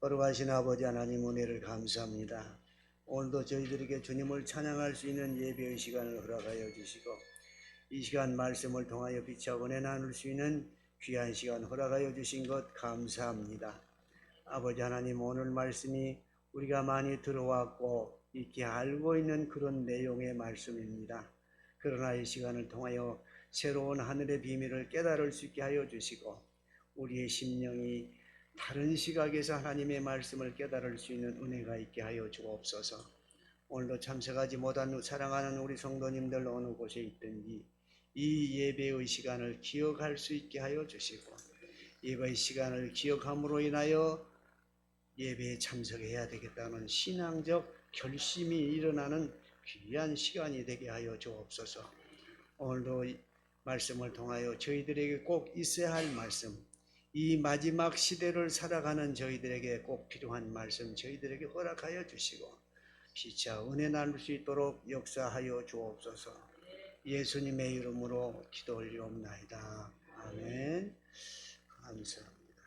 거룩하신 아버지 하나님 은혜를 감사합니다. 오늘도 저희들에게 주님을 찬양할 수 있는 예배의 시간을 허락하여 주시고 이 시간 말씀을 통하여 빛과 은혜 나눌 수 있는 귀한 시간 허락하여 주신 것 감사합니다. 아버지 하나님, 오늘 말씀이 우리가 많이 들어왔고 익히 알고 있는 그런 내용의 말씀입니다. 그러나 이 시간을 통하여 새로운 하늘의 비밀을 깨달을 수 있게 하여 주시고 우리의 심령이 다른 시각에서 하나님의 말씀을 깨달을 수 있는 은혜가 있게 하여 주옵소서. 오늘도 참석하지 못한 사랑하는 우리 성도님들 어느 곳에 있든지 이 예배의 시간을 기억할 수 있게 하여 주시고 예배의 시간을 기억함으로 인하여 예배에 참석해야 되겠다는 신앙적 결심이 일어나는 귀한 시간이 되게 하여 주옵소서. 오늘도 말씀을 통하여 저희들에게 꼭 있어야 할 말씀, 이 마지막 시대를 살아가는 저희들에게 꼭 필요한 말씀 저희들에게 허락하여 주시고 피차 은혜 나눌 수 있도록 역사하여 주옵소서. 예수님의 이름으로 기도 올리옵나이다. 아멘. 감사합니다.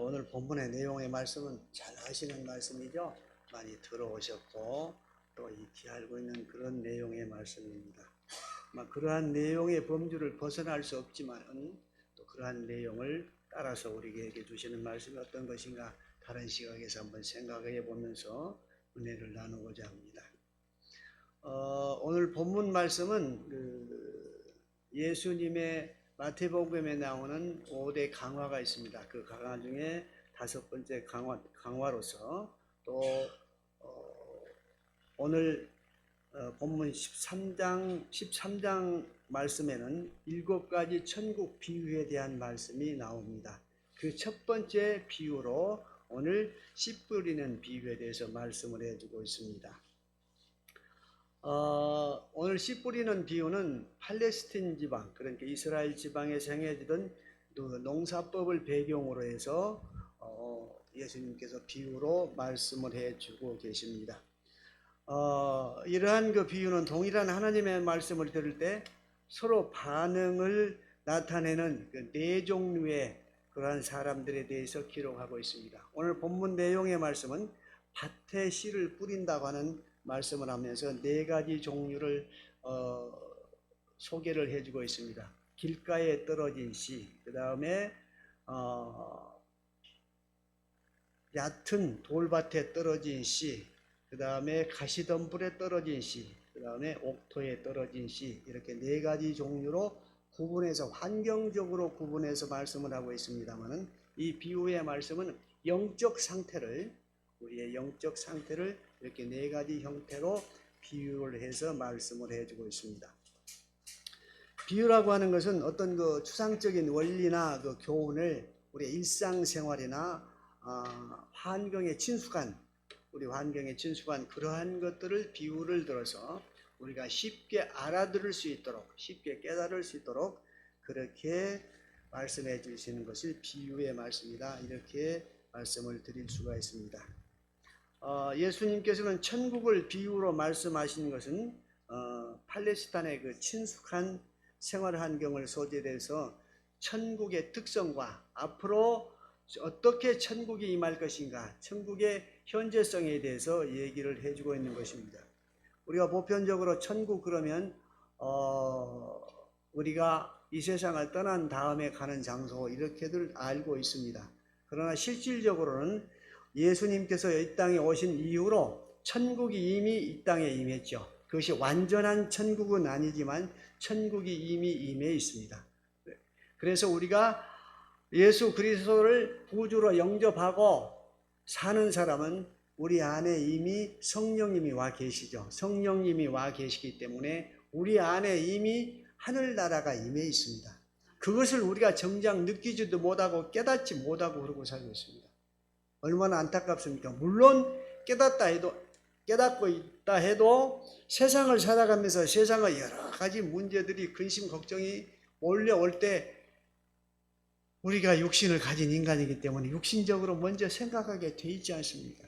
오늘 본문의 내용의 말씀은 잘 아시는 말씀이죠. 많이 들어오셨고 또 익히 알고 있는 그런 내용의 말씀입니다. 그러한 내용의 범주를 벗어날 수 없지만 또 그러한 내용을 따라서 우리에게 주시는 말씀이 어떤 것인가 다른 시각에서 한번 생각해 보면서 은혜를 나누고자 합니다. 오늘 본문 말씀은 예수님의 마태복음에 나오는 5대 강화가 있습니다. 그 강화 중에 5번째 강화로서 또 오늘 본문 13장 말씀에는 7가지 천국 비유에 대한 말씀이 나옵니다. 그 첫 번째 비유로 오늘 씨 뿌리는 비유에 대해서 말씀을 해주고 있습니다. 오늘 씨 뿌리는 비유는 팔레스틴 지방, 그러니까 이스라엘 지방에서 행해지던 농사법을 배경으로 해서 예수님께서 비유로 말씀을 해주고 계십니다. 이러한 그 비유는 동일한 하나님의 말씀을 들을 때 서로 반응을 나타내는 그 4종류의 그러한 사람들에 대해서 기록하고 있습니다. 오늘 본문 내용의 말씀은 밭에 씨를 뿌린다고 하는 말씀을 하면서 4가지 종류를 소개를 해주고 있습니다. 길가에 떨어진 씨, 그 다음에 얕은 돌밭에 떨어진 씨, 그 다음에 가시덤불에 떨어진 씨, 그 다음에 옥토에 떨어진 씨, 이렇게 4가지 종류로 구분해서 환경적으로 구분해서 말씀을 하고 있습니다만은 이 비유의 말씀은 영적 상태를, 우리의 영적 상태를 이렇게 4가지 형태로 비유를 해서 말씀을 해주고 있습니다. 비유라고 하는 것은 어떤 그 추상적인 원리나 그 교훈을 우리의 일상생활이나 환경에 친숙한, 우리 환경에 친숙한 그러한 것들을 비유를 들어서 우리가 쉽게 알아들을 수 있도록, 쉽게 깨달을 수 있도록 그렇게 말씀해 주시는 것을 비유의 말씀이다, 이렇게 말씀을 드릴 수가 있습니다. 예수님께서는 천국을 비유로 말씀하신 것은 팔레스타인의 그 친숙한 생활 환경을 소재해서 천국의 특성과 앞으로 어떻게 천국이 임할 것인가, 천국의 현재성에 대해서 얘기를 해주고 있는 것입니다. 우리가 보편적으로 천국 그러면 우리가 이 세상을 떠난 다음에 가는 장소 이렇게들 알고 있습니다. 그러나 실질적으로는 예수님께서 이 땅에 오신 이후로 천국이 이미 이 땅에 임했죠. 그것이 완전한 천국은 아니지만 천국이 이미 임해 있습니다. 그래서 우리가 예수 그리스도를 구주로 영접하고 사는 사람은 우리 안에 이미 성령님이 와 계시죠. 성령님이 와 계시기 때문에 우리 안에 이미 하늘나라가 임해 있습니다. 그것을 우리가 정작 느끼지도 못하고 깨닫지 못하고 그러고 살고 있습니다. 얼마나 안타깝습니까? 물론 깨닫고 있다 해도 세상을 살아가면서 세상의 여러 가지 문제들이 근심 걱정이 몰려올 때 우리가 육신을 가진 인간이기 때문에 육신적으로 먼저 생각하게 돼 있지 않습니까?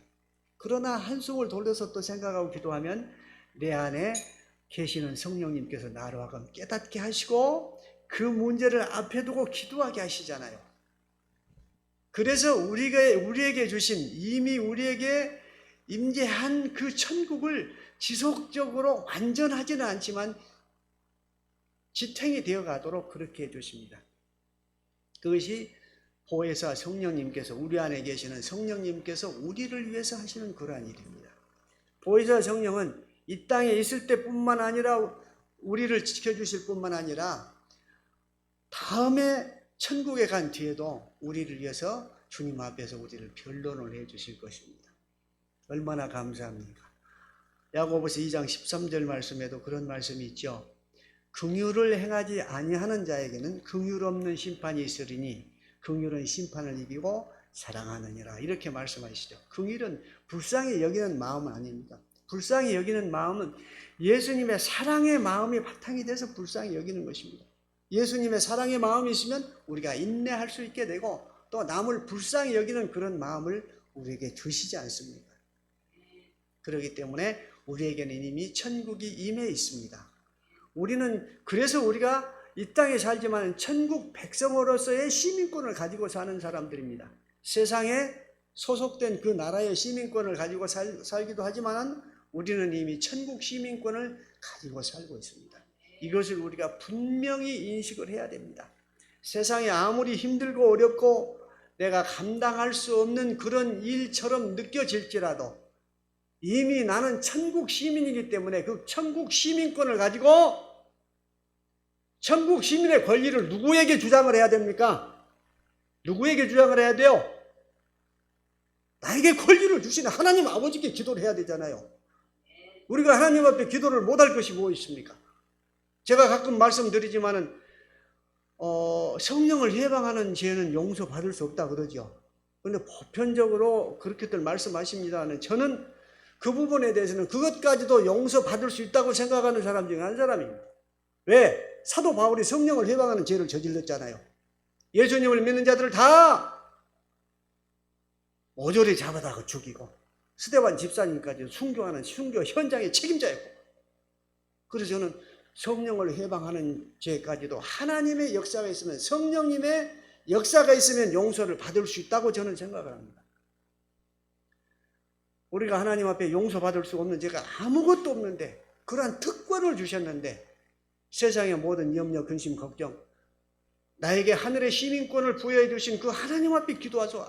그러나 한숨을 돌려서 또 생각하고 기도하면 내 안에 계시는 성령님께서 나로 하여금 깨닫게 하시고 그 문제를 앞에 두고 기도하게 하시잖아요. 그래서 우리에게 주신, 이미 우리에게 임재한 그 천국을 지속적으로 완전하지는 않지만 지탱이 되어 가도록 그렇게 해주십니다. 그것이 보혜사 성령님께서, 우리 안에 계시는 성령님께서 우리를 위해서 하시는 그러한 일입니다. 보혜사 성령은 이 땅에 있을 때뿐만 아니라 우리를 지켜주실 뿐만 아니라 다음에 천국에 간 뒤에도 우리를 위해서 주님 앞에서 우리를 변론을 해 주실 것입니다. 얼마나 감사합니까? 야고보서 2장 13절 말씀에도 그런 말씀이 있죠. 긍휼을 행하지 아니하는 자에게는 긍휼 없는 심판이 있으리니 긍휼은 심판을 이기고 사랑하느니라. 이렇게 말씀하시죠. 긍휼은 불쌍히 여기는 마음은 아닙니다. 불쌍히 여기는 마음은 예수님의 사랑의 마음이 바탕이 돼서 불쌍히 여기는 것입니다. 예수님의 사랑의 마음이 있으면 우리가 인내할 수 있게 되고 또 남을 불쌍히 여기는 그런 마음을 우리에게 주시지 않습니까? 그렇기 때문에 우리에게는 이미 천국이 임해 있습니다. 그래서 우리가 이 땅에 살지만 천국 백성으로서의 시민권을 가지고 사는 사람들입니다. 세상에 소속된 그 나라의 시민권을 가지고 살기도 하지만 우리는 이미 천국 시민권을 가지고 살고 있습니다. 이것을 우리가 분명히 인식을 해야 됩니다. 세상에 아무리 힘들고 어렵고 내가 감당할 수 없는 그런 일처럼 느껴질지라도 이미 나는 천국 시민이기 때문에 그 천국 시민권을 가지고 천국 시민의 권리를 누구에게 주장을 해야 됩니까? 누구에게 주장을 해야 돼요? 나에게 권리를 주시는 하나님 아버지께 기도를 해야 되잖아요. 우리가 하나님 앞에 기도를 못할 것이 뭐 있습니까? 제가 가끔 말씀드리지만은 성령을 해방하는 죄는 용서받을 수 없다 그러죠. 그런데 보편적으로 그렇게들 말씀하십니다는 저는 그 부분에 대해서는 그것까지도 용서받을 수 있다고 생각하는 사람 중에 한 사람입니다. 왜? 사도 바울이 성령을 해방하는 죄를 저질렀잖아요. 예수님을 믿는 자들을 다 모조리 잡아다가 죽이고 스데반 집사님까지 순교 현장의 책임자였고, 그래서 저는 성령을 해방하는 죄까지도 하나님의 역사가 있으면, 성령님의 역사가 있으면 용서를 받을 수 있다고 저는 생각을 합니다. 우리가 하나님 앞에 용서받을 수 없는 죄가 아무것도 없는데 그러한 특권을 주셨는데 세상의 모든 염려, 근심, 걱정, 나에게 하늘의 시민권을 부여해 주신 그 하나님 앞에 기도해서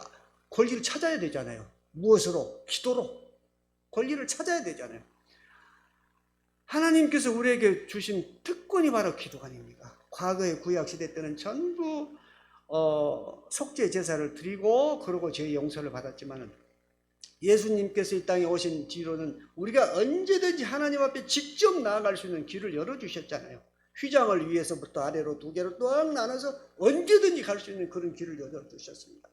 권리를 찾아야 되잖아요. 무엇으로? 기도로 권리를 찾아야 되잖아요. 하나님께서 우리에게 주신 특권이 바로 기도가 아닙니까? 과거의 구약시대 때는 전부 속죄 제사를 드리고 그러고 죄 용서를 받았지만 예수님께서 이 땅에 오신 뒤로는 우리가 언제든지 하나님 앞에 직접 나아갈 수 있는 길을 열어주셨잖아요. 휘장을 위에서부터 아래로 두 개로 딱 나눠서 언제든지 갈 수 있는 그런 길을 열어주셨습니다.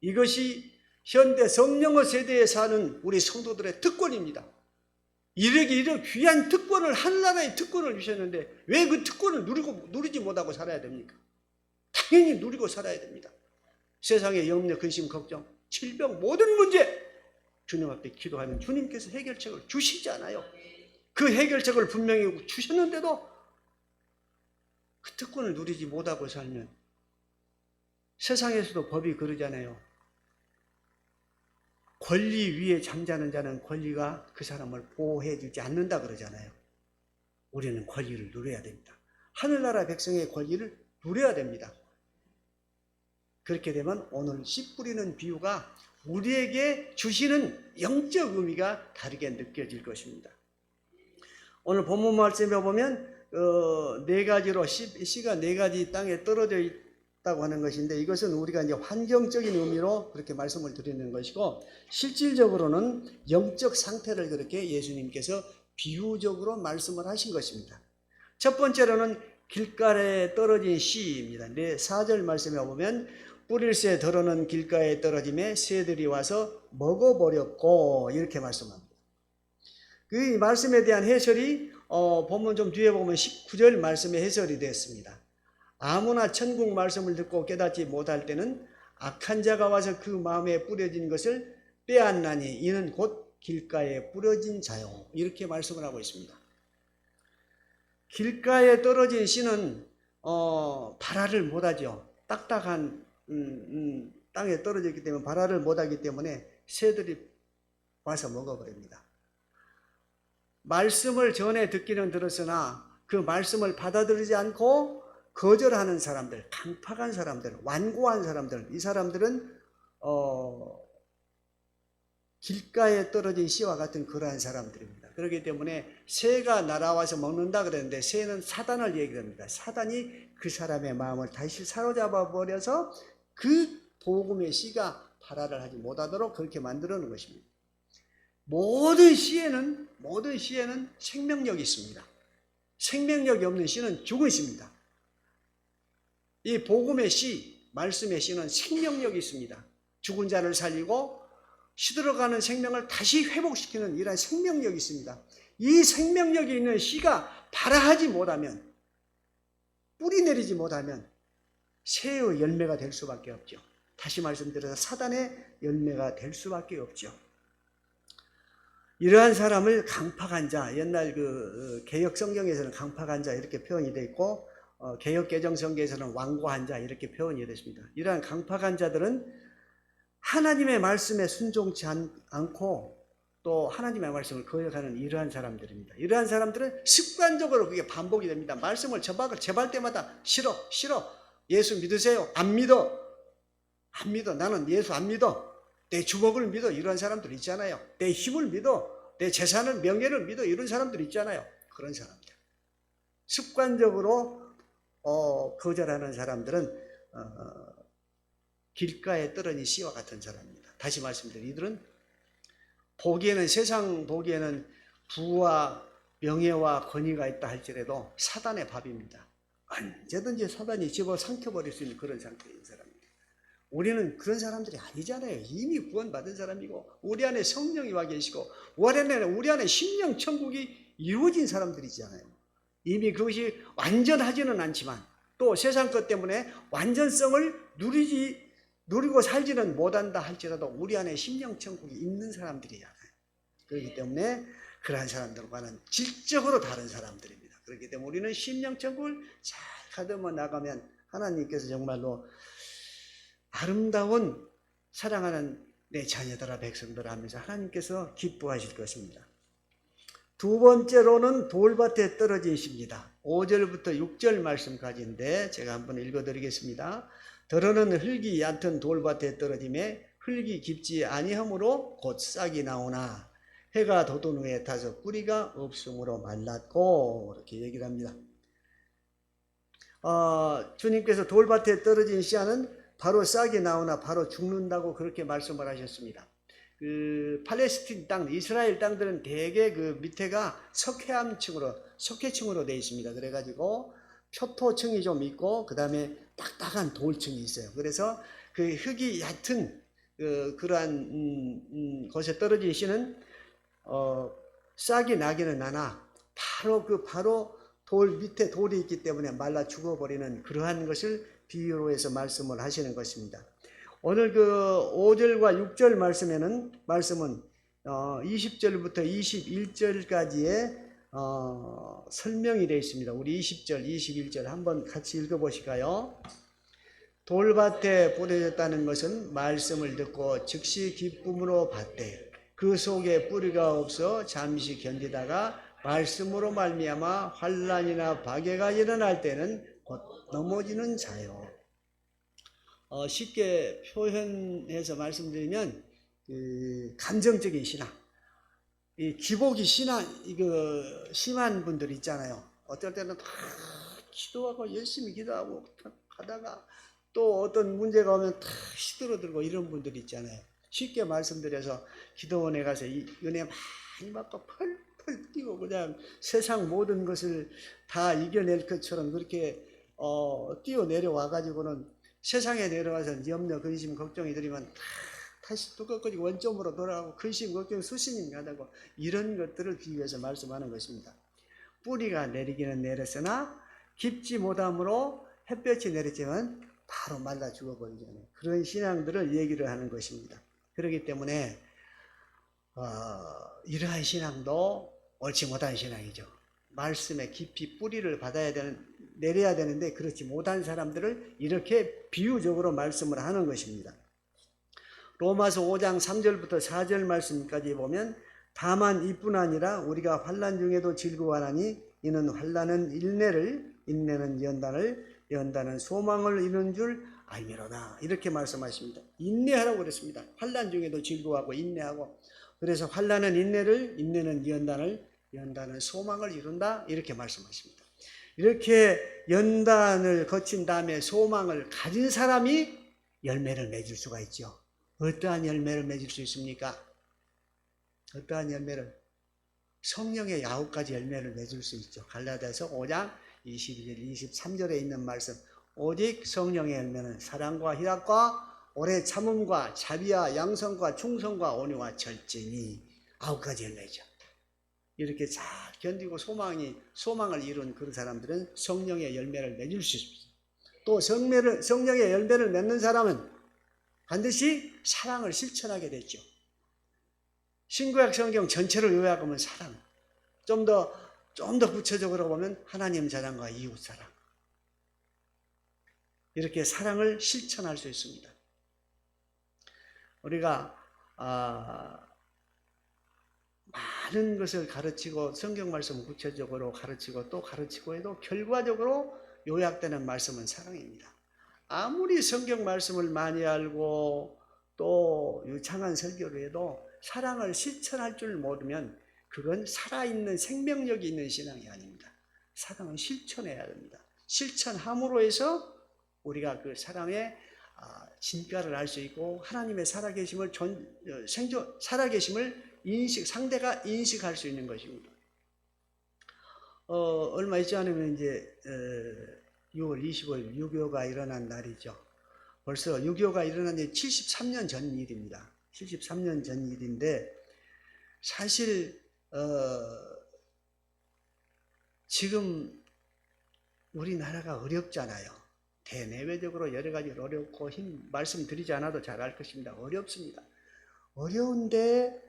이것이 현대 성령의 세대에 사는 우리 성도들의 특권입니다. 이런 귀한 특권을, 하늘나라의 특권을 주셨는데 왜 그 특권을 누리지 못하고 살아야 됩니까? 당연히 누리고 살아야 됩니다. 세상의 염려, 근심, 걱정, 질병, 모든 문제 주님 앞에 기도하면 주님께서 해결책을 주시잖아요. 그 해결책을 분명히 주셨는데도 그 특권을 누리지 못하고 살면 세상에서도 법이 그러잖아요. 권리 위에 잠자는 자는 권리가 그 사람을 보호해 주지 않는다 그러잖아요. 우리는 권리를 누려야 됩니다. 하늘나라 백성의 권리를 누려야 됩니다. 그렇게 되면 오늘 씨 뿌리는 비유가 우리에게 주시는 영적 의미가 다르게 느껴질 것입니다. 오늘 본문 말씀에 보면 네 가지로 씨가 네 가지 땅에 떨어져 있다고 하는 것인데 이것은 우리가 이제 환경적인 의미로 그렇게 말씀을 드리는 것이고 실질적으로는 영적 상태를 그렇게 예수님께서 비유적으로 말씀을 하신 것입니다. 첫 번째로는 길가에 떨어진 씨입니다. 4절 말씀에 보면 뿌릴새 덜어는 길가에 떨어짐에 새들이 와서 먹어버렸고 이렇게 말씀합니다. 그 말씀에 대한 해설이 본문 좀 뒤에 보면 19절 말씀의 해설이 되었습니다. 아무나 천국 말씀을 듣고 깨닫지 못할 때는 악한 자가 와서 그 마음에 뿌려진 것을 빼앗나니 이는 곧 길가에 뿌려진 자요. 이렇게 말씀을 하고 있습니다. 길가에 떨어진 씨는 발화를 못하죠. 딱딱한 땅에 떨어졌기 때문에 발화를 못하기 때문에 새들이 와서 먹어버립니다. 말씀을 전에 듣기는 들었으나 그 말씀을 받아들이지 않고 거절하는 사람들, 강팍한 사람들, 완고한 사람들, 이 사람들은 길가에 떨어진 씨와 같은 그러한 사람들입니다. 그렇기 때문에 새가 날아와서 먹는다 그랬는데 새는 사단을 얘기합니다. 사단이 그 사람의 마음을 다시 사로잡아 버려서 그 복음의 씨가 발화를 하지 못하도록 그렇게 만들어 놓은 것입니다. 모든 씨에는 생명력이 있습니다. 생명력이 없는 씨는 죽은 씨입니다. 이 복음의 씨, 말씀의 씨는 생명력이 있습니다. 죽은 자를 살리고 시들어가는 생명을 다시 회복시키는 이러한 생명력이 있습니다. 이 생명력이 있는 씨가 발화하지 못하면, 뿌리 내리지 못하면 새의 열매가 될 수밖에 없죠. 다시 말씀드려서 사단의 열매가 될 수밖에 없죠. 이러한 사람을 강팍한 자, 옛날 개역 성경에서는 강팍한 자 이렇게 표현이 되어 있고 개역 개정 성경에서는 완고한 자 이렇게 표현이 됐습니다. 이러한 강팍한 자들은 하나님의 말씀에 순종치 않고 또 하나님의 말씀을 거역하는 이러한 사람들입니다. 이러한 사람들은 습관적으로 그게 반복이 됩니다. 말씀을 접할 때마다 싫어. 예수 믿으세요. 안 믿어. 나는 예수 안 믿어. 내 주먹을 믿어. 이런 사람들 있잖아요. 내 힘을 믿어. 내 재산을, 명예를 믿어. 이런 사람들 있잖아요. 그런 사람들. 습관적으로 거절하는 사람들은 길가에 떨어진 씨와 같은 사람입니다. 다시 말씀드리면 이들은 세상 보기에는 부와 명예와 권위가 있다 할지라도 사단의 밥입니다. 언제든지 사단이 집어 삼켜버릴 수 있는 그런 상태인 사람입니다. 우리는 그런 사람들이 아니잖아요. 이미 구원받은 사람이고 우리 안에 성령이 와 계시고 우리 안에 심령 천국이 이루어진 사람들이잖아요. 이미 그것이 완전하지는 않지만 또 세상 것 때문에 완전성을 누리고 살지는 못한다 할지라도 우리 안에 심령 천국이 있는 사람들이잖아요. 그렇기 때문에 그러한 사람들과는 질적으로 다른 사람들입니다. 그렇기 때문에 우리는 심령 천국을 잘 가다듬어 나가면 하나님께서 정말로 아름다운 사랑하는 내 자녀들아 백성들아 하면서 하나님께서 기뻐하실 것입니다. 두 번째로는 돌밭에 떨어진 씨입니다. 5절부터 6절 말씀까지인데 제가 한번 읽어드리겠습니다. 더러는 흙이 얕은 돌밭에 떨어짐에 흙이 깊지 아니하므로 곧 싹이 나오나 해가 돋은 후에 타서 뿌리가 없음으로 말랐고 이렇게 얘기를 합니다. 주님께서 돌밭에 떨어진 씨앗은 바로 싹이 나오나 바로 죽는다고 그렇게 말씀을 하셨습니다. 팔레스틴 땅, 이스라엘 땅들은 대개 그 밑에가 석회층으로 되어 있습니다. 그래가지고 표토층이 좀 있고 그 다음에 딱딱한 돌층이 있어요. 그래서 그 흙이 얕은 그러한 곳에 떨어진 씨는 싹이 나기는 하나 바로 돌 밑에 돌이 있기 때문에 말라 죽어버리는 그러한 것을 비유로 해서 말씀을 하시는 것입니다. 오늘 5절과 6절 말씀은 20절부터 21절까지의 설명이 되어 있습니다. 우리 20절, 21절 한번 같이 읽어보실까요? 돌밭에 뿌려졌다는 것은 말씀을 듣고 즉시 기쁨으로 받되 그 속에 뿌리가 없어 잠시 견디다가 말씀으로 말미암아 환난이나 박해가 일어날 때는 곧 넘어지는 자요. 쉽게 표현해서 말씀드리면 감정적인 신앙, 이 기복이 심한 분들 있잖아요. 어떨 때는 다 기도하고 열심히 기도하고 하다가 또 어떤 문제가 오면 다 시들어들고 이런 분들 있잖아요. 쉽게 말씀드려서 기도원에 가서 이 은혜 많이 받고 펄펄 뛰고 그냥 세상 모든 것을 다 이겨낼 것처럼 그렇게 뛰어내려와 가지고는 세상에 내려와서 염려, 근심, 걱정이 들이면 다시 뚜껑거리고 원점으로 돌아가고 근심, 걱정 수시님 가다고 이런 것들을 비유해서 말씀하는 것입니다. 뿌리가 내리기는 내렸으나 깊지 못함으로 햇볕이 내렸지만 바로 말라 죽어버리잖아요. 그런 신앙들을 얘기를 하는 것입니다. 그렇기 때문에 이러한 신앙도 옳지 못한 신앙이죠. 말씀에 깊이 뿌리를 내려야 되는데 그렇지 못한 사람들을 이렇게 비유적으로 말씀을 하는 것입니다. 로마서 5장 3절부터 4절 말씀까지 보면 다만 이뿐 아니라 우리가 환난 중에도 즐거워하나니 이는 환난은 인내를, 인내는 연단을, 연단은 소망을 이루는 줄 알미로다. 이렇게 말씀하십니다. 인내하라고 그랬습니다. 환난 중에도 즐거워하고 인내하고. 그래서 환난은 인내를, 인내는 연단을, 연단은 소망을 이룬다. 이렇게 말씀하십니다. 이렇게 연단을 거친 다음에 소망을 가진 사람이 열매를 맺을 수가 있죠. 어떠한 열매를 맺을 수 있습니까? 어떠한 열매를? 성령의 9가지 열매를 맺을 수 있죠. 갈라디아서 5장 22절 23절에 있는 말씀, 오직 성령의 열매는 사랑과 희락과 오래 참음과 자비와 양성과 충성과 온유와 절제니 9가지 열매죠. 이렇게 잘 견디고 소망을 이룬 그런 사람들은 성령의 열매를 맺을 수 있습니다. 또 성령의 열매를 맺는 사람은 반드시 사랑을 실천하게 되죠. 신구약 성경 전체를 요약하면 사랑, 좀 더 구체적으로 보면 하나님 사랑과 이웃 사랑, 이렇게 사랑을 실천할 수 있습니다. 우리가 많은 것을 가르치고 성경 말씀을 구체적으로 가르치고 또 가르치고 해도 결과적으로 요약되는 말씀은 사랑입니다. 아무리 성경 말씀을 많이 알고 또 유창한 설교를 해도 사랑을 실천할 줄 모르면 그건 살아있는 생명력이 있는 신앙이 아닙니다. 사랑은 실천해야 됩니다. 실천함으로 해서 우리가 그 사랑의 진가를 알 수 있고 하나님의 살아계심을 상대가 인식할 수 있는 것입니다. 얼마 있지 않으면 이제 6월 25일 6.25가 일어난 날이죠. 벌써 6.25가 일어난 지 73년 전 일입니다. 73년 전 일인데 사실 지금 우리나라가 어렵잖아요. 대내외적으로 여러 가지 어렵고 말씀드리지 않아도 잘 알 것입니다. 어렵습니다. 어려운데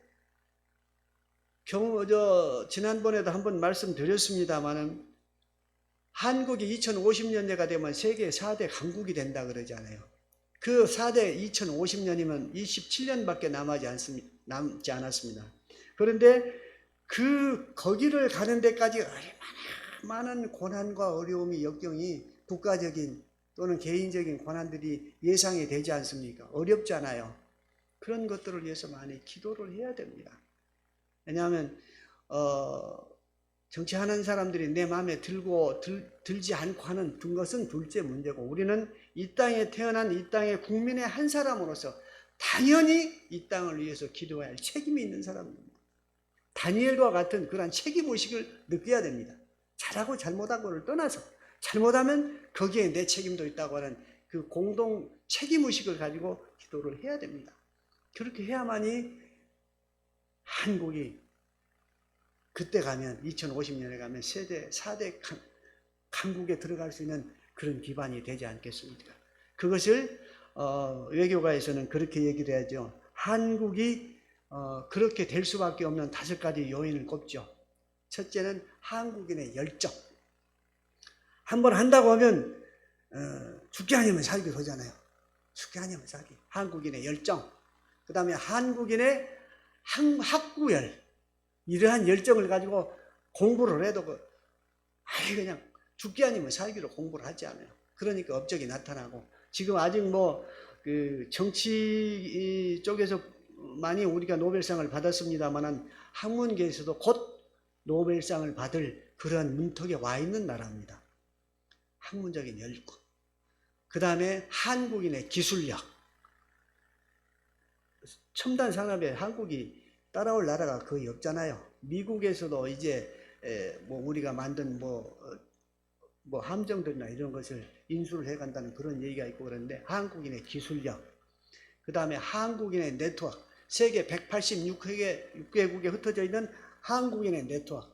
지난번에도 한번 말씀드렸습니다마는 한국이 2050년대가 되면 세계 4대 강국이 된다 그러잖아요. 그 4대 2050년이면 27년밖에 남지 않았습니다. 그런데 거기를 가는 데까지 얼마나 많은 고난과 어려움이 역경이 국가적인 또는 개인적인 고난들이 예상이 되지 않습니까? 어렵잖아요. 그런 것들을 위해서 많이 기도를 해야 됩니다. 왜냐하면 정치하는 사람들이 내 마음에 들지 않고 하는 것은 둘째 문제고 우리는 이 땅에 태어난 이 땅의 국민의 한 사람으로서 당연히 이 땅을 위해서 기도해야 할 책임이 있는 사람입니다. 다니엘과 같은 그러한 책임의식을 느껴야 됩니다. 잘하고 잘못하고를 떠나서 잘못하면 거기에 내 책임도 있다고 하는 그 공동 책임의식을 가지고 기도를 해야 됩니다. 그렇게 해야만이 한국이 그때 가면 2050년에 가면 4대 강국에 들어갈 수 있는 그런 기반이 되지 않겠습니까? 그것을 외교가에서는 그렇게 얘기를 하죠. 한국이 그렇게 될 수밖에 없는 5가지 요인을 꼽죠. 첫째는 한국인의 열정. 한번 한다고 하면 죽기 아니면 살기 그러잖아요. 죽기 아니면 살기. 한국인의 열정. 그 다음에 한국인의 학구열. 이러한 열정을 가지고 공부를 해도 그냥 죽기 아니면 살기로 공부를 하지 않아요. 그러니까 업적이 나타나고 지금 아직 그 정치 쪽에서 많이 우리가 노벨상을 받았습니다만은 학문계에서도 곧 노벨상을 받을 그런 문턱에 와 있는 나라입니다. 학문적인 열구. 그 다음에 한국인의 기술력. 첨단 산업에 한국이 따라올 나라가 거의 없잖아요. 미국에서도 이제 우리가 만든 함정들이나 이런 것을 인수를 해간다는 그런 얘기가 있고 그런데 한국인의 기술력, 그 다음에 한국인의 네트워크, 세계 186개국에 흩어져 있는 한국인의 네트워크.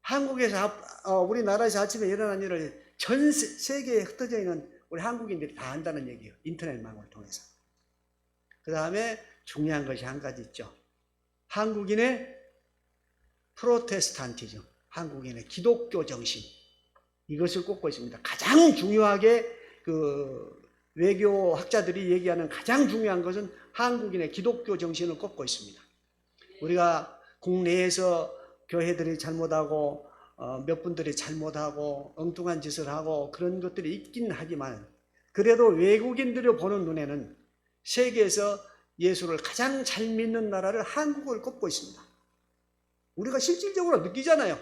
한국에서 우리나라에서 아침에 일어난 일을 전 세계에 흩어져 있는 우리 한국인들이 다 안다는 얘기예요. 인터넷망을 통해서. 그 다음에 중요한 것이 한 가지 있죠. 한국인의 프로테스탄티즘, 한국인의 기독교 정신, 이것을 꼽고 있습니다. 가장 중요하게 외교학자들이 얘기하는 가장 중요한 것은 한국인의 기독교 정신을 꼽고 있습니다. 우리가 국내에서 교회들이 잘못하고 몇 분들이 잘못하고 엉뚱한 짓을 하고 그런 것들이 있긴 하지만 그래도 외국인들이 보는 눈에는 세계에서 예수를 가장 잘 믿는 나라를 한국을 꼽고 있습니다. 우리가 실질적으로 느끼잖아요.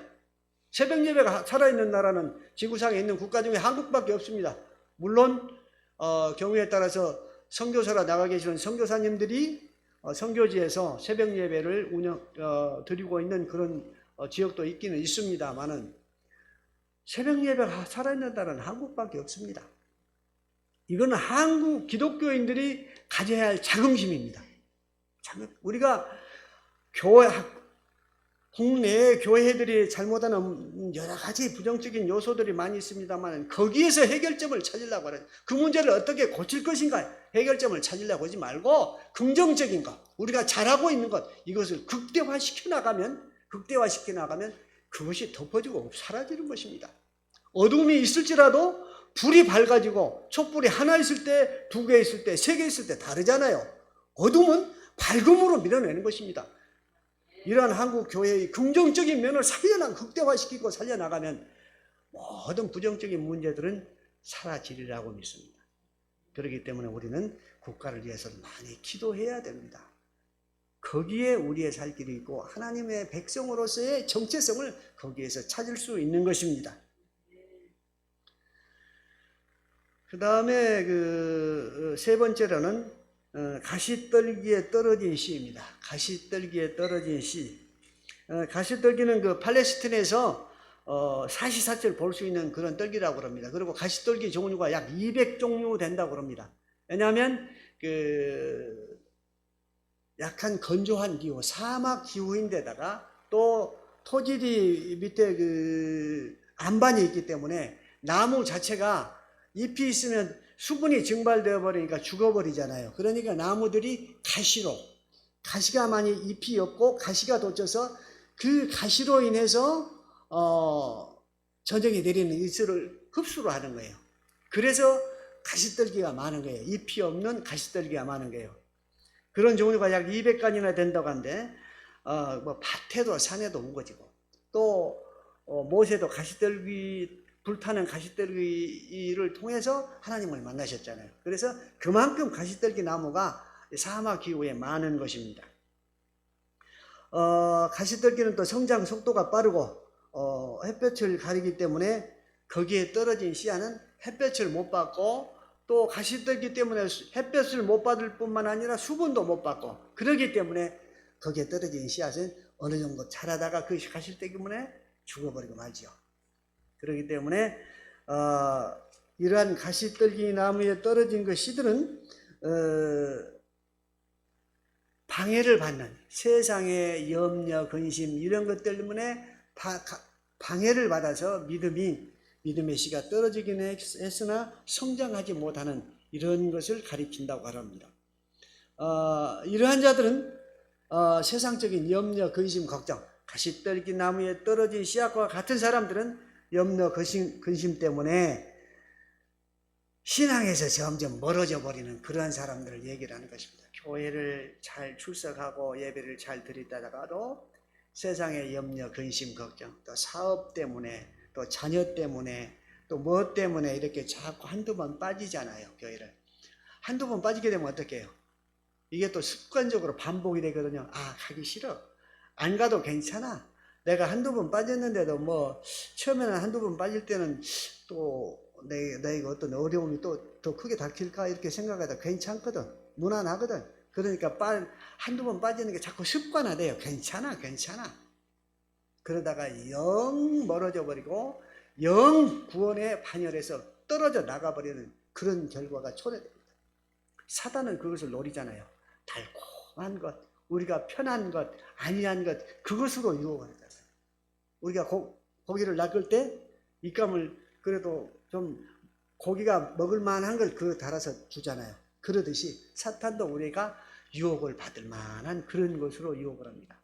새벽 예배가 살아있는 나라는 지구상에 있는 국가 중에 한국밖에 없습니다. 물론 경우에 따라서 선교사로 나가 계시는 선교사님들이 선교지에서 새벽 예배를 드리고 있는 그런 지역도 있기는 있습니다만은 새벽 예배가 살아있는 나라는 한국밖에 없습니다. 이거는 한국 기독교인들이 가져야 할 자긍심입니다. 우리가 국내 교회들이 잘못하는 여러 가지 부정적인 요소들이 많이 있습니다만 거기에서 해결점을 찾으려고 하는 그 문제를 어떻게 고칠 것인가 해결점을 찾으려고 하지 말고 긍정적인 것, 우리가 잘하고 있는 것 이것을 극대화시켜 나가면 그것이 덮어지고 사라지는 것입니다. 어둠이 있을지라도 불이 밝아지고 촛불이 하나 있을 때, 두 개 있을 때, 세 개 있을 때 다르잖아요. 어둠은 밝음으로 밀어내는 것입니다. 이러한 한국 교회의 긍정적인 면을 극대화시키고 살려나가면 모든 부정적인 문제들은 사라지리라고 믿습니다. 그렇기 때문에 우리는 국가를 위해서 많이 기도해야 됩니다. 거기에 우리의 살 길이 있고 하나님의 백성으로서의 정체성을 거기에서 찾을 수 있는 것입니다. 그 다음에 세 번째로는 가시떨기에 떨어진 시입니다. 가시떨기에 떨어진 시. 가시떨기는 팔레스틴에서 사시사철 볼 수 있는 그런 떨기라고 합니다. 그리고 가시떨기 종류가 약 200종류 된다고 합니다. 왜냐하면 약간 건조한 기후, 사막 기후인데다가 또 토질이 밑에 안반이 있기 때문에 나무 자체가 잎이 있으면 수분이 증발되어 버리니까 죽어버리잖아요. 그러니까 나무들이 가시가 많이 잎이 없고 가시가 돋쳐서 그 가시로 인해서 저녁에 내리는 일수를 흡수를 하는 거예요. 그래서 가시떨기가 많은 거예요. 잎이 없는 가시떨기가 많은 거예요. 그런 종류가 약 200간이나 된다고 하는데 밭에도 산에도 우거지고 또 모세도 불타는 가시떨기를 통해서 하나님을 만나셨잖아요. 그래서 그만큼 가시떨기 나무가 사막 기후에 많은 것입니다. 가시떨기는 또 성장 속도가 빠르고 햇볕을 가리기 때문에 거기에 떨어진 씨앗은 햇볕을 못 받고 또 가시떨기 때문에 햇볕을 못 받을 뿐만 아니라 수분도 못 받고 그러기 때문에 거기에 떨어진 씨앗은 어느 정도 자라다가 그 가시떨기 때문에 죽어버리고 말지요. 그렇기 때문에 이러한 가시떨기 나무에 떨어진 그 씨들은 방해를 받는 세상의 염려, 근심 이런 것 때문에 방해를 받아서 믿음의 씨가 떨어지긴 했으나 성장하지 못하는 이런 것을 가리킨다고 합니다. 이러한 자들은 세상적인 염려, 근심, 걱정, 가시떨기 나무에 떨어진 씨앗과 같은 사람들은 염려, 근심 때문에 신앙에서 점점 멀어져 버리는 그러한 사람들을 얘기를 하는 것입니다. 교회를 잘 출석하고 예배를 잘 드리다가도 세상의 염려, 근심, 걱정, 또 사업 때문에, 또 자녀 때문에, 또 뭐 때문에 이렇게 자꾸 한두 번 빠지잖아요, 교회를. 한두 번 빠지게 되면 어떻게 해요? 이게 또 습관적으로 반복이 되거든요. 가기 싫어. 안 가도 괜찮아. 내가 한두 번 빠졌는데도 처음에는 한두 번 빠질 때는 또 내가 어떤 어려움이 또 더 크게 닥칠까 이렇게 생각하다 괜찮거든. 무난하거든. 그러니까 한두 번 빠지는 게 자꾸 습관화돼요. 괜찮아. 그러다가 영 멀어져 버리고 영 구원의 반열에서 떨어져 나가버리는 그런 결과가 초래됩니다. 사단은 그것을 노리잖아요. 달콤한 것, 우리가 편한 것, 안일한 것, 그것으로 유혹을 하잖아요. 우리가 고기를 낚을 때 입감을 그래도 좀 고기가 먹을 만한 걸 달아서 주잖아요. 그러듯이 사탄도 우리가 유혹을 받을 만한 그런 것으로 유혹을 합니다.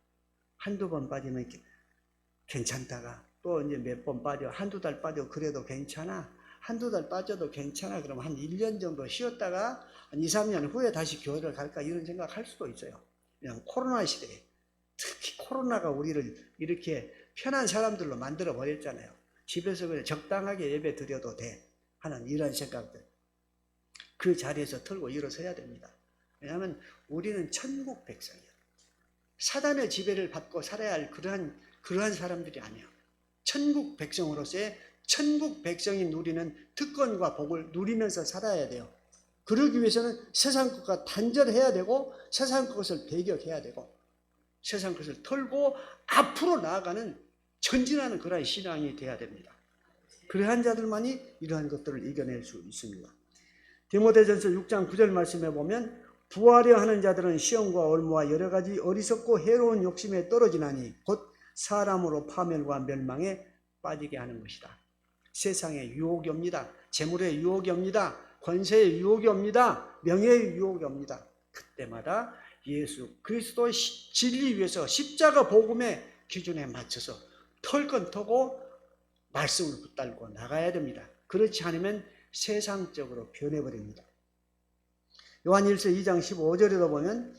한두 번 빠지면 괜찮다가 또 이제 몇 번 빠져, 한두 달 빠져 그래도 괜찮아. 한두 달 빠져도 괜찮아. 그러면 한 1년 정도 쉬었다가 한 2, 3년 후에 다시 교회를 갈까 이런 생각할 수도 있어요. 그냥 코로나 시대에 특히 코로나가 우리를 이렇게 편한 사람들로 만들어 버렸잖아요. 집에서 그냥 적당하게 예배 드려도 돼 하는 이런 생각들, 그 자리에서 털고 일어서야 됩니다. 왜냐하면 우리는 천국 백성이에요. 사단의 지배를 받고 살아야 할 그러한 사람들이 아니에요. 천국 백성으로서의 천국 백성이 누리는 특권과 복을 누리면서 살아야 돼요. 그러기 위해서는 세상 것과 단절해야 되고 세상 것을 배격해야 되고 세상 것을 털고 앞으로 나아가는 전진하는 그러한 신앙이 돼야 됩니다. 그러한 자들만이 이러한 것들을 이겨낼 수 있습니다. 디모데전서 6장 9절 말씀에 보면 부하려 하는 자들은 시험과 올무와 여러 가지 어리석고 해로운 욕심에 떨어지나니 곧 사람으로 파멸과 멸망에 빠지게 하는 것이다. 세상의 유혹이 옵니다. 재물의 유혹이 옵니다. 권세의 유혹이 옵니다. 명예의 유혹이 옵니다. 그때마다 예수 그리스도의 진리 위해서 십자가 복음의 기준에 맞춰서 털 건 터고 말씀을 붙들고 나가야 됩니다. 그렇지 않으면 세상적으로 변해버립니다. 요한일서 2장 15절에도 보면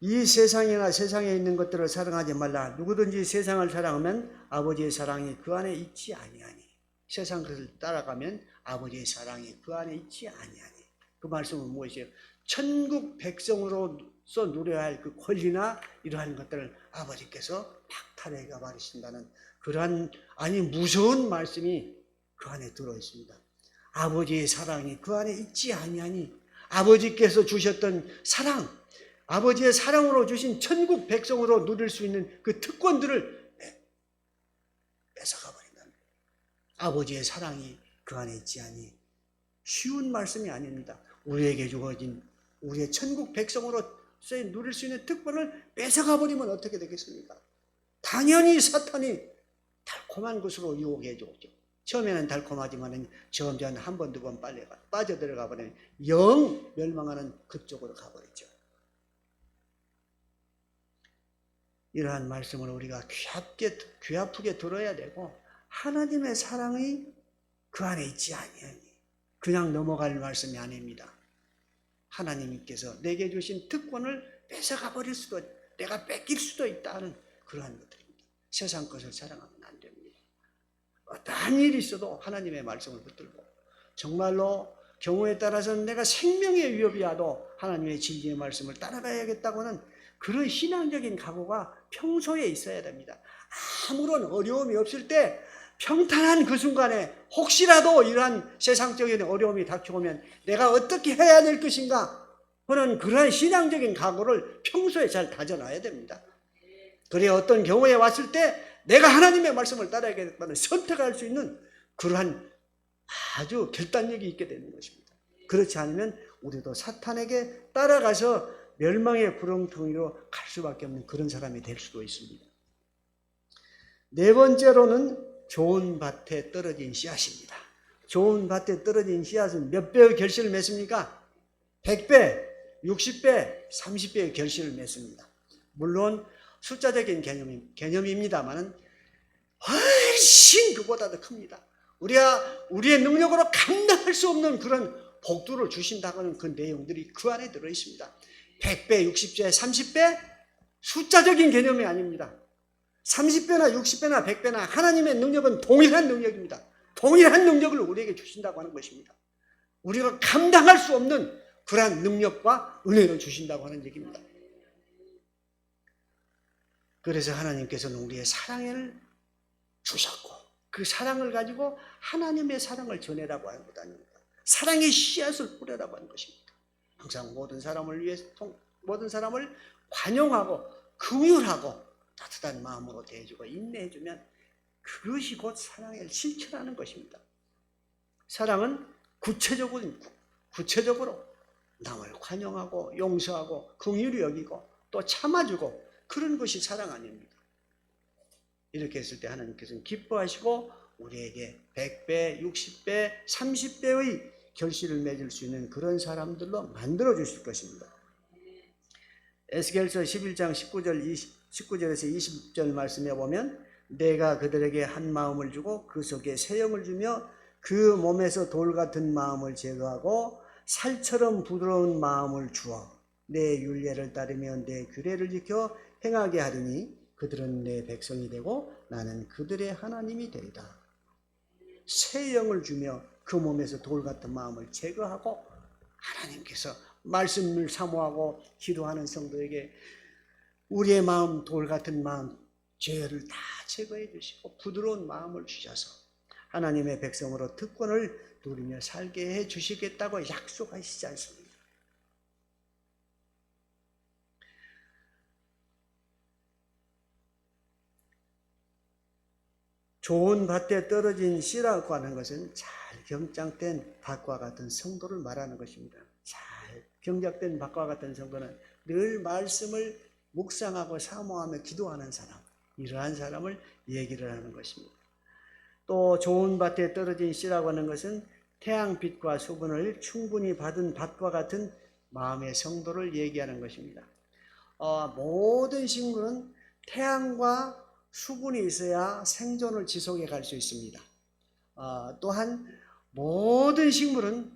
이 세상이나 세상에 있는 것들을 사랑하지 말라. 누구든지 세상을 사랑하면 아버지의 사랑이 그 안에 있지 아니하니. 세상 것을 따라가면 아버지의 사랑이 그 안에 있지 아니하니. 그 말씀은 무엇이에요? 천국 백성으로서 누려야 할 그 권리나 이러한 것들을 아버지께서 박탈해 가버리신다는 그러한 무서운 말씀이 그 안에 들어 있습니다. 아버지의 사랑이 그 안에 있지 아니하니. 아버지께서 주셨던 사랑, 아버지의 사랑으로 주신 천국 백성으로 누릴 수 있는 그 특권들을 뺏어가 버린다는 거예요. 아버지의 사랑이 그 안에 있지 아니. 쉬운 말씀이 아닙니다. 우리에게 주어진 우리의 천국 백성으로 누릴 수 있는 특권을 뺏어가 버리면 어떻게 되겠습니까? 당연히 사탄이 달콤한 것으로 유혹해 주죠. 처음에는 달콤하지만 점점 한 번, 두 번 빠져들어가 버리면 영 멸망하는 그쪽으로 가버리죠. 이러한 말씀을 우리가 귀 아프게 들어야 되고 하나님의 사랑이 그 안에 있지 아니하니 그냥 넘어갈 말씀이 아닙니다. 하나님께서 내게 주신 특권을 뺏어가 버릴 수도, 내가 뺏길 수도 있다 하는 그러한 것들입니다. 세상 것을 사랑하면 안 됩니다. 어떠한 일이 있어도 하나님의 말씀을 붙들고 정말로 경우에 따라서는 내가 생명의 위협이 와도 하나님의 진리의 말씀을 따라가야겠다고는 그런 신앙적인 각오가 평소에 있어야 됩니다. 아무런 어려움이 없을 때 평탄한 그 순간에 혹시라도 이러한 세상적인 어려움이 닥쳐오면 내가 어떻게 해야 될 것인가 하는 그러한 신앙적인 각오를 평소에 잘 다져놔야 됩니다. 그래야 어떤 경우에 왔을 때 내가 하나님의 말씀을 따라야겠다는 선택할 수 있는 그러한 아주 결단력이 있게 되는 것입니다. 그렇지 않으면 우리도 사탄에게 따라가서 멸망의 구렁텅이로 갈 수밖에 없는 그런 사람이 될 수도 있습니다. 네 번째로는 좋은 밭에 떨어진 씨앗입니다. 좋은 밭에 떨어진 씨앗은 몇 배의 결실을 맺습니까? 100배, 60배, 30배의 결실을 맺습니다. 물론 숫자적인 개념입니다만은 훨씬 그보다 더 큽니다. 우리가 우리의 능력으로 감당할 수 없는 그런 복두를 주신다고 하는 그 내용들이 그 안에 들어 있습니다. 100배, 60배, 30배 숫자적인 개념이 아닙니다. 30배나 60배나 100배나 하나님의 능력은 동일한 능력입니다. 동일한 능력을 우리에게 주신다고 하는 것입니다. 우리가 감당할 수 없는 그러한 능력과 은혜를 주신다고 하는 얘기입니다. 그래서 하나님께서는 우리의 사랑을 주셨고 그 사랑을 가지고 하나님의 사랑을 전해라고 하는 것 아닙니까? 사랑의 씨앗을 뿌려라고 하는 것입니다. 항상 모든 사람을 위해 모든 사람을 관용하고 긍휼하고 따뜻한 마음으로 대해주고 인내해주면 그것이 곧 사랑을 실천하는 것입니다. 사랑은 구체적으로 남을 관용하고 용서하고 긍휼히 여기고 또 참아주고 그런 것이 사랑 아닙니까? 이렇게 했을 때 하나님께서는 기뻐하시고 우리에게 100배, 60배, 30배의 결실을 맺을 수 있는 그런 사람들로 만들어 주실 것입니다. 에스겔서 11장 19절에서 20절 말씀에 보면 내가 그들에게 한 마음을 주고 그 속에 새 영을 주며 그 몸에서 돌 같은 마음을 제거하고 살처럼 부드러운 마음을 주어 내 율례를 따르며 내 규례를 지켜 행하게 하리니 그들은 내 백성이 되고 나는 그들의 하나님이 되리라. 새 영을 주며 그 몸에서 돌 같은 마음을 제거하고 하나님께서 말씀을 사모하고 기도하는 성도에게 우리의 마음, 돌 같은 마음, 죄를 다 제거해 주시고 부드러운 마음을 주셔서 하나님의 백성으로 특권을 누리며 살게 해 주시겠다고 약속하시지 않습니까? 좋은 밭에 떨어진 씨라고 하는 것은 잘 경작된 밭과 같은 성도를 말하는 것입니다. 잘 경작된 밭과 같은 성도는 늘 말씀을 묵상하고 사모하며 기도하는 사람, 이러한 사람을 얘기를 하는 것입니다. 또 좋은 밭에 떨어진 씨라고 하는 것은 태양빛과 수분을 충분히 받은 밭과 같은 마음의 성도를 얘기하는 것입니다. 모든 식물은 태양과 수분이 있어야 생존을 지속해 갈 수 있습니다. 또한 모든 식물은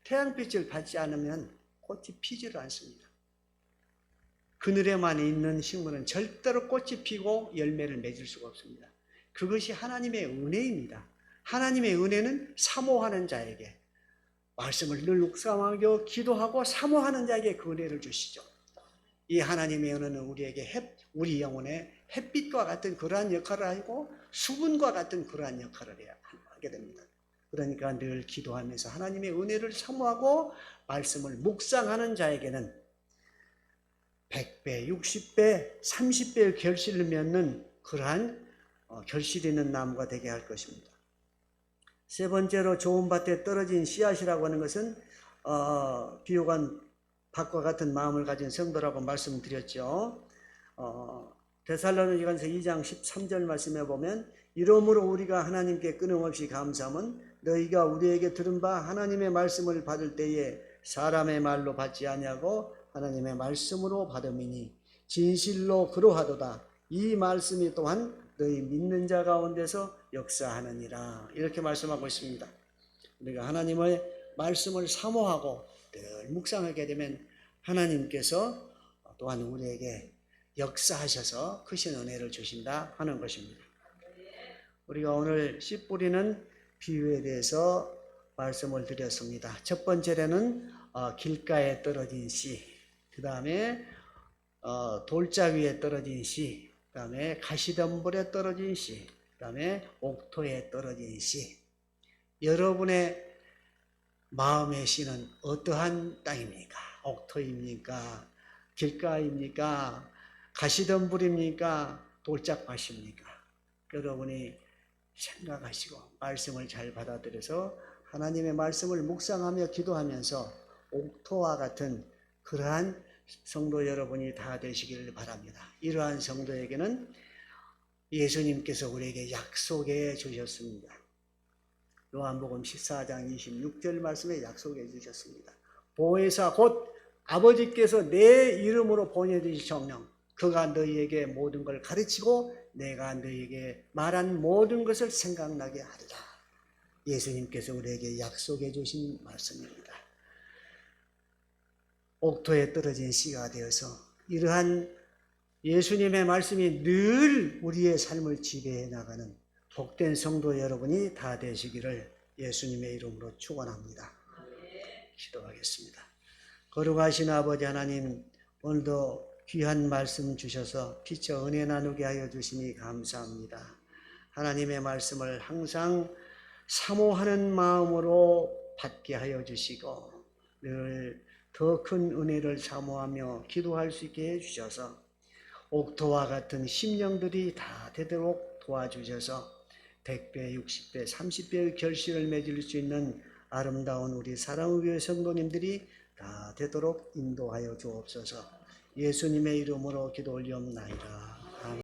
태양빛을 받지 않으면 꽃이 피지를 않습니다. 그늘에만 있는 식물은 절대로 꽃이 피고 열매를 맺을 수가 없습니다. 그것이 하나님의 은혜입니다. 하나님의 은혜는 사모하는 자에게 말씀을 늘 묵상하고 기도하고 사모하는 자에게 그 은혜를 주시죠. 이 하나님의 은혜는 우리 영혼에 햇빛과 같은 그러한 역할을 하고 수분과 같은 그러한 역할을 하게 됩니다. 그러니까 늘 기도하면서 하나님의 은혜를 사모하고 말씀을 묵상하는 자에게는 100배, 60배, 30배의 결실을 맺는 그러한 결실 있는 나무가 되게 할 것입니다. 세 번째로 좋은 밭에 떨어진 씨앗이라고 하는 것은 비옥한 밭과 같은 마음을 가진 성도라고 말씀드렸죠. 데살로니가서 2장 13절 말씀에 보면 이러므로 우리가 하나님께 끊임없이 감사함은 너희가 우리에게 들은 바 하나님의 말씀을 받을 때에 사람의 말로 받지 아니하고 하나님의 말씀으로 받음이니 진실로 그러하도다. 이 말씀이 또한 너희 믿는 자 가운데서 역사하느니라. 이렇게 말씀하고 있습니다. 우리가 하나님의 말씀을 사모하고 늘 묵상하게 되면 하나님께서 또한 우리에게 역사하셔서 크신 은혜를 주신다 하는 것입니다. 우리가 오늘 씨 뿌리는 비유에 대해서 말씀을 드렸습니다. 첫 번째로는 길가에 떨어진 씨, 그 다음에 돌짝 위에 떨어진 씨, 그 다음에 가시덤불에 떨어진 씨, 그 다음에 옥토에 떨어진 씨. 여러분의 마음의 씨는 어떠한 땅입니까? 옥토입니까? 길가입니까? 가시덤불입니까? 돌짝밭입니까? 여러분이 생각하시고 말씀을 잘 받아들여서 하나님의 말씀을 묵상하며 기도하면서 옥토와 같은 그러한 성도 여러분이 다 되시기를 바랍니다. 이러한 성도에게는 예수님께서 우리에게 약속해 주셨습니다. 요한복음 14장 26절 말씀에 약속해 주셨습니다. 보혜사 곧 아버지께서 내 이름으로 보내주신 성령, 그가 너희에게 모든 걸 가르치고 내가 너희에게 말한 모든 것을 생각나게 하리라. 예수님께서 우리에게 약속해 주신 말씀입니다. 옥토에 떨어진 씨가 되어서 이러한 예수님의 말씀이 늘 우리의 삶을 지배해 나가는 복된 성도 여러분이 다 되시기를 예수님의 이름으로 축원합니다. 기도하겠습니다. 거룩하신 아버지 하나님, 오늘도 귀한 말씀 주셔서 피처 은혜 나누게 하여 주시니 감사합니다. 하나님의 말씀을 항상 사모하는 마음으로 받게 하여 주시고 늘 더 큰 은혜를 사모하며 기도할 수 있게 해주셔서 옥토와 같은 심령들이 다 되도록 도와주셔서 100배, 60배, 30배의 결실을 맺을 수 있는 아름다운 우리 사랑의교회 성도님들이 다 되도록 인도하여 주옵소서. 예수님의 이름으로 기도 올리옵나이다.